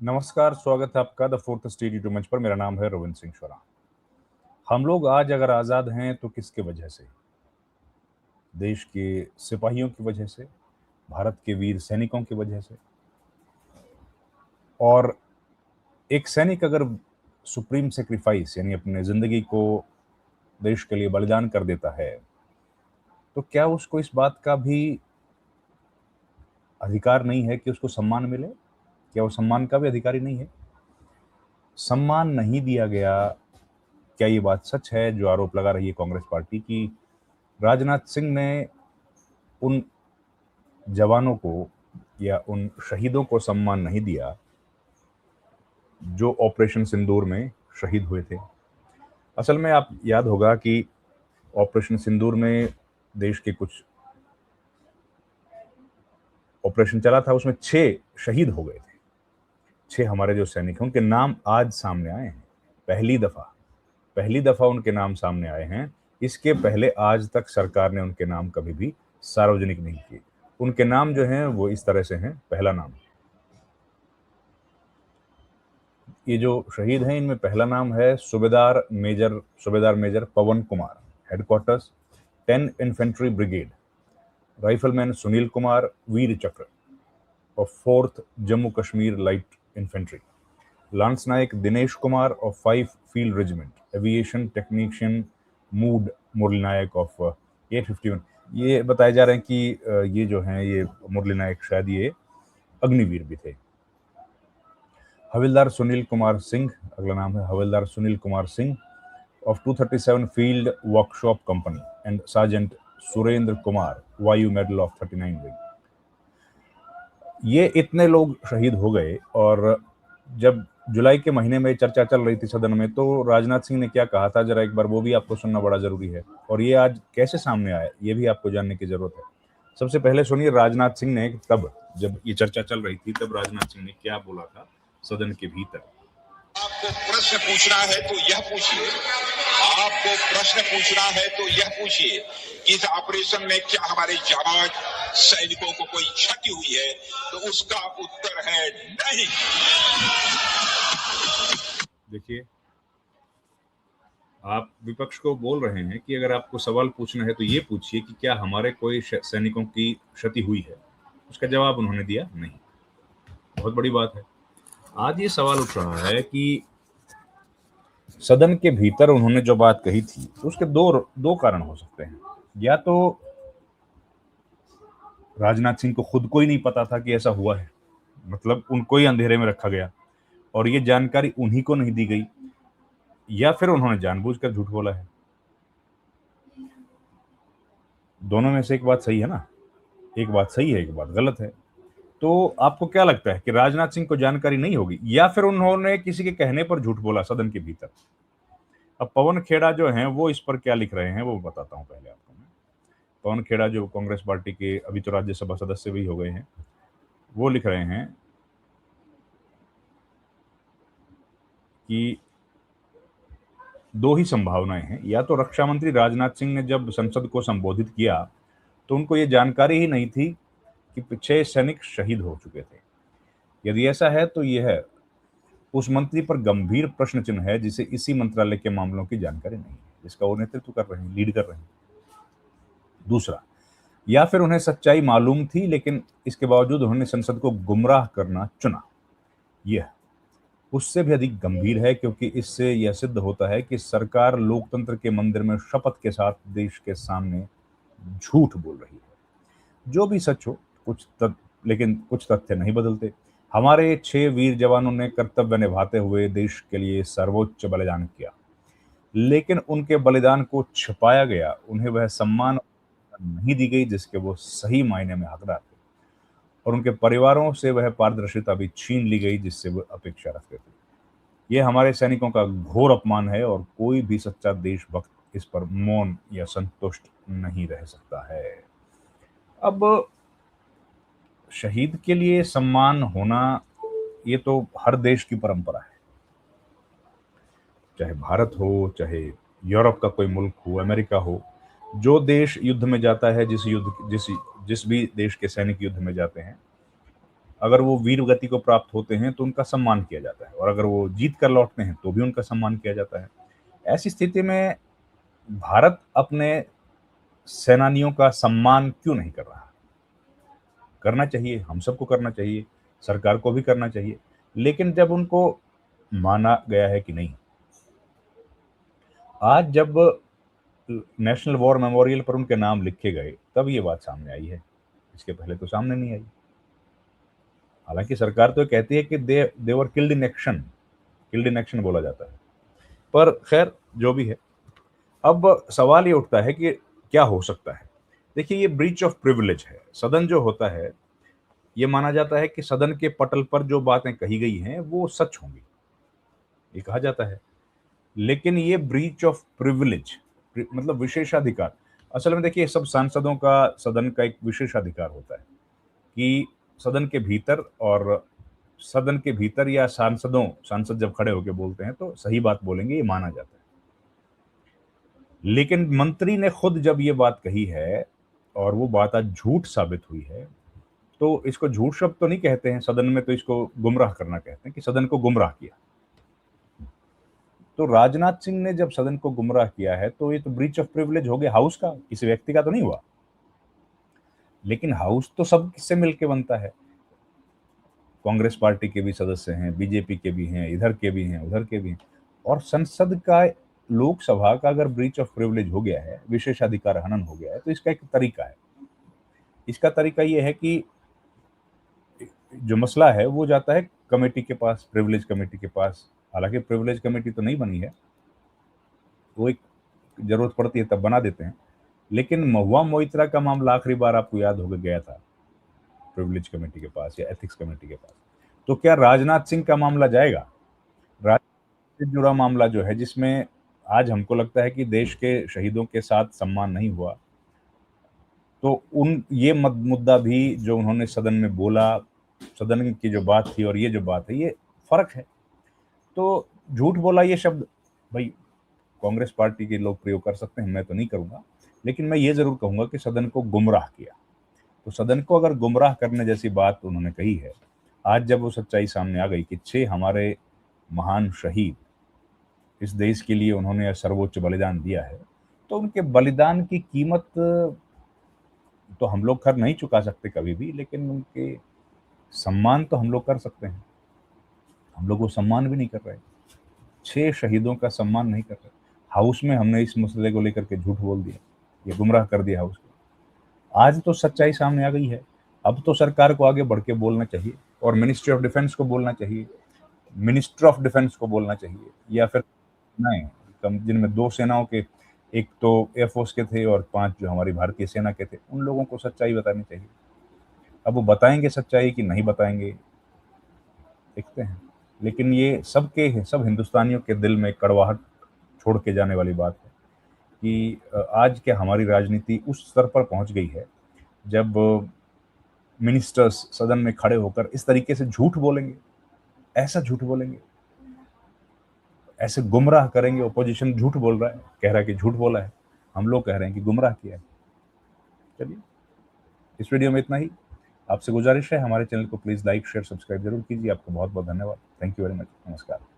नमस्कार, स्वागत है आपका द फोर्थ स्टेट यूट्यूब मंच पर। मेरा नाम है रविंद्र सिंह शोरा। हम लोग आज अगर आज़ाद हैं तो किसके वजह से? देश के सिपाहियों की वजह से, भारत के वीर सैनिकों की वजह से। और एक सैनिक अगर सुप्रीम सेक्रीफाइस यानी अपने ज़िंदगी को देश के लिए बलिदान कर देता है, तो क्या उसको इस बात का भी अधिकार नहीं है कि उसको सम्मान मिले? क्या वो सम्मान का भी अधिकारी नहीं है? सम्मान नहीं दिया गया, क्या ये बात सच है जो आरोप लगा रही है कांग्रेस पार्टी कि राजनाथ सिंह ने उन जवानों को या उन शहीदों को सम्मान नहीं दिया जो ऑपरेशन सिंदूर में शहीद हुए थे? असल में आप याद होगा कि ऑपरेशन सिंदूर में देश के कुछ ऑपरेशन चला था, उसमें 6 शहीद हो गए थे। 6 हमारे जो सैनिक हैं उनके नाम आज सामने आए हैं। पहली दफा उनके नाम सामने आए हैं। इसके पहले आज तक सरकार ने उनके नाम कभी भी सार्वजनिक नहीं किए। उनके नाम जो हैं वो इस तरह से हैं। पहला नाम, ये जो शहीद हैं इनमें पहला नाम है Subedar major Pawan Kumar, headquarters 10 infantry brigade. Rifleman Sunil Kumar, Vir Chakra of 4th Jammu Kashmir light infantry. Lance Naik Dinesh Kumar of 5 field regiment. Aviation technician Mude Murali Naik of 851। ये बताए जा रहे हैं कि ये जो हैं ये मुरली नायक शायद ये अग्निवीर भी थे। हविलदार सुनील कुमार सिंह, अगला नाम है Havildar Sunil Kumar Singh of 237 field workshop company and sergeant Surendra Kumar, Vayu medal of 39 wing. ये इतने लोग शहीद हो गए। और जब जुलाई के महीने में चर्चा चल रही थी सदन में, तो राजनाथ सिंह ने क्या कहा था, जरा एक बार वो भी आपको सुनना बड़ा जरूरी है। और ये आज कैसे सामने आया ये भी आपको जानने की जरूरत है। सबसे पहले सुनिए राजनाथ सिंह ने, तब जब ये चर्चा चल रही थी तब राजनाथ सिंह ने क्या बोला था सदन के भीतर। आपको प्रश्न पूछना है तो यह पूछिए, आपको प्रश्न पूछना है तो यह पूछिए कि इस ऑपरेशन में क्या हमारे जवान सैनिकों को कोई क्षति हुई है, तो उसका उत्तर है नहीं। देखिए, आप विपक्ष को बोल रहे हैं कि अगर आपको सवाल पूछना है तो ये पूछिए कि क्या हमारे कोई सैनिकों की क्षति हुई है। उसका जवाब उन्होंने दिया नहीं। बहुत बड़ी बात है। आज ये सवाल उठ रहा है कि सदन के भीतर उन्होंने जो बात कही थी उसके दो कारण हो सकते हैं। या तो राजनाथ सिंह को खुद को ही नहीं पता था कि ऐसा हुआ है, मतलब उनको ही अंधेरे में रखा गया और ये जानकारी उन्हीं को नहीं दी गई, या फिर उन्होंने जानबूझकर झूठ बोला है। दोनों में से एक बात सही है ना, एक बात सही है, एक बात गलत है। तो आपको क्या लगता है कि राजनाथ सिंह को जानकारी नहीं होगी या फिर उन्होंने किसी के कहने पर झूठ बोला सदन के भीतर? अब पवन खेड़ा जो हैं वो इस पर क्या लिख रहे हैं वो बताता हूं पहले आपको मैं। पवन खेड़ा जो कांग्रेस पार्टी के अभी तो राज्यसभा सदस्य भी हो गए हैं, वो लिख रहे हैं कि दो ही संभावनाएं हैं। या तो रक्षा मंत्री राजनाथ सिंह ने जब संसद को संबोधित किया तो उनको ये जानकारी ही नहीं थी कि 6 सैनिक शहीद हो चुके थे। यदि ऐसा है तो यह उस मंत्री पर गंभीर प्रश्न चिन्ह है जिसे इसी मंत्रालय के मामलों की जानकारी नहीं है, जिसका वो नेतृत्व कर रहे हैं, लीड कर रहे हैं। दूसरा, या फिर उन्हें सच्चाई मालूम थी लेकिन इसके बावजूद उन्होंने संसद को गुमराह करना चुना। यह उससे भी अधिक गंभीर है क्योंकि इससे यह सिद्ध होता है कि सरकार लोकतंत्र के मंदिर में शपथ के साथ देश के सामने झूठ बोल रही है। जो भी सच हो, लेकिन कुछ तथ्य नहीं बदलते। हमारे 6 वीर जवानों ने कर्तव्य निभाते हुए देश के लिए सर्वोच्च बलिदान किया, लेकिन उनके बलिदान को छिपाया गया, उन्हें वह सम्मान नहीं दी गई जिसके वो सही मायने में हकदार थे, और उनके परिवारों से वह पारदर्शिता भी छीन ली गई जिससे वो अपेक्षा रखते थे। यह हमारे सैनिकों का घोर अपमान है और कोई भी सच्चा देशभक्त इस पर मौन या संतुष्ट नहीं रह सकता है। अब शहीद के लिए सम्मान होना ये तो हर देश की परंपरा है, चाहे भारत हो, चाहे यूरोप का कोई मुल्क हो, अमेरिका हो। जो देश युद्ध में जाता है, जिस भी देश के सैनिक युद्ध में जाते हैं, अगर वो वीर गति को प्राप्त होते हैं तो उनका सम्मान किया जाता है, और अगर वो जीत कर लौटते हैं तो भी उनका सम्मान किया जाता है। ऐसी स्थिति में भारत अपने सेनानियों का सम्मान क्यों नहीं कर रहा? करना चाहिए, हम सबको करना चाहिए, सरकार को भी करना चाहिए, लेकिन जब उनको माना गया है कि नहीं, आज जब नेशनल वॉर मेमोरियल पर उनके नाम लिखे गए तब ये बात सामने आई है, इसके पहले तो सामने नहीं आई। हालांकि सरकार तो कहती है कि दे वर किल्ड इन एक्शन बोला जाता है, पर खैर जो भी है, अब सवाल ये उठता है कि क्या हो सकता है। देखिए, ये ब्रीच ऑफ प्रिविलेज है। सदन जो होता है, ये माना जाता है कि सदन के पटल पर जो बातें कही गई हैं वो सच होंगी, ये कहा जाता है। लेकिन ये ब्रीच ऑफ प्रिविलेज मतलब विशेषाधिकार, असल में देखिए, सब सांसदों का सदन का एक विशेषाधिकार होता है कि सदन के भीतर, और सदन के भीतर या सांसद जब खड़े होकर बोलते हैं तो सही बात बोलेंगे, ये माना जाता है। लेकिन मंत्री ने खुद जब ये बात कही है और वो बात आज झूठ साबित हुई है, तो इसको झूठ शब्द तो नहीं कहते हैं सदन में, तो इसको गुमराह करना कहते हैं कि सदन को गुमराह किया। तो राजनाथ सिंह ने जब सदन को गुमराह किया है तो ये तो ब्रीच ऑफ प्रिविलेज हो गया, हाउस का, किसी व्यक्ति का तो नहीं हुआ। लेकिन हाउस तो सब किससे मिलके बनता है, कांग्रेस पार्टी के भी सदस्य हैं, बीजेपी के भी हैं, इधर के भी हैं, उधर के भी हैं, और संसद का, लोकसभा का अगर ब्रीच ऑफ प्रिविलेज हो गया है, विशेषाधिकार हनन हो गया है, तो इसका एक तरीका है। इसका तरीका ये है कि जो मसला है वो जाता है कमेटी के पास, प्रिविलेज कमेटी के पास। हालांकि प्रिविलेज कमेटी तो नहीं बनी है, वो एक जरूरत पड़ती है तब बना देते हैं। लेकिन महुआ मोइत्रा का मामला आखिरी बार आपको याद होगा गया था प्रिविलेज कमेटी के पास या एथिक्स कमेटी के पास। तो क्या राजनाथ सिंह का मामला जाएगा? राजनाथ से जुड़ा मामला जो है, जिसमें आज हमको लगता है कि देश के शहीदों के साथ सम्मान नहीं हुआ, तो ये मुद्दा भी जो उन्होंने सदन में बोला, सदन की जो बात थी और ये जो बात है, ये फर्क है। तो झूठ बोला ये शब्द भाई कांग्रेस पार्टी के लोग प्रयोग कर सकते हैं, मैं तो नहीं करूंगा, लेकिन मैं ये जरूर कहूंगा कि सदन को गुमराह किया। तो सदन को अगर गुमराह करने जैसी बात उन्होंने कही है, आज जब वो सच्चाई सामने आ गई कि 6 हमारे महान शहीद इस देश के लिए उन्होंने सर्वोच्च बलिदान दिया है, तो उनके बलिदान की कीमत तो हम लोग खैर नहीं चुका सकते कभी भी, लेकिन उनके सम्मान तो हम लोग कर सकते हैं। हम लोग वो सम्मान भी नहीं कर रहे, 6 शहीदों का सम्मान नहीं कर रहे। हाउस में हमने इस मसले को लेकर के झूठ बोल दिया, ये गुमराह कर दिया हाउस को। आज तो सच्चाई सामने आ गई है, अब तो सरकार को आगे बढ़ के बोलना चाहिए, और मिनिस्ट्री ऑफ डिफेंस को बोलना चाहिए, मिनिस्टर ऑफ डिफेंस को बोलना चाहिए, या फिर नहीं, जिनमें 2 सेनाओं के, एक तो एयरफोर्स के थे और 5 जो हमारी भारतीय सेना के थे, उन लोगों को सच्चाई बतानी चाहिए। अब वो बताएंगे सच्चाई कि नहीं बताएंगे, देखते हैं। लेकिन ये सब हिंदुस्तानियों के दिल में कड़वाहट छोड़ के जाने वाली बात है कि आज क्या हमारी राजनीति उस स्तर पर पहुंच गई है जब मिनिस्टर्स सदन में खड़े होकर इस तरीके से झूठ बोलेंगे, ऐसा झूठ बोलेंगे, ऐसे गुमराह करेंगे। ओपोजिशन झूठ बोल रहा है, कह रहा है कि झूठ बोला है, हम लोग कह रहे हैं कि गुमराह किया है। चलिए, इस वीडियो में इतना ही। आपसे गुजारिश है, हमारे चैनल को प्लीज लाइक, शेयर, सब्सक्राइब जरूर कीजिए। आपको बहुत बहुत धन्यवाद। Thank you very much. नमस्कार।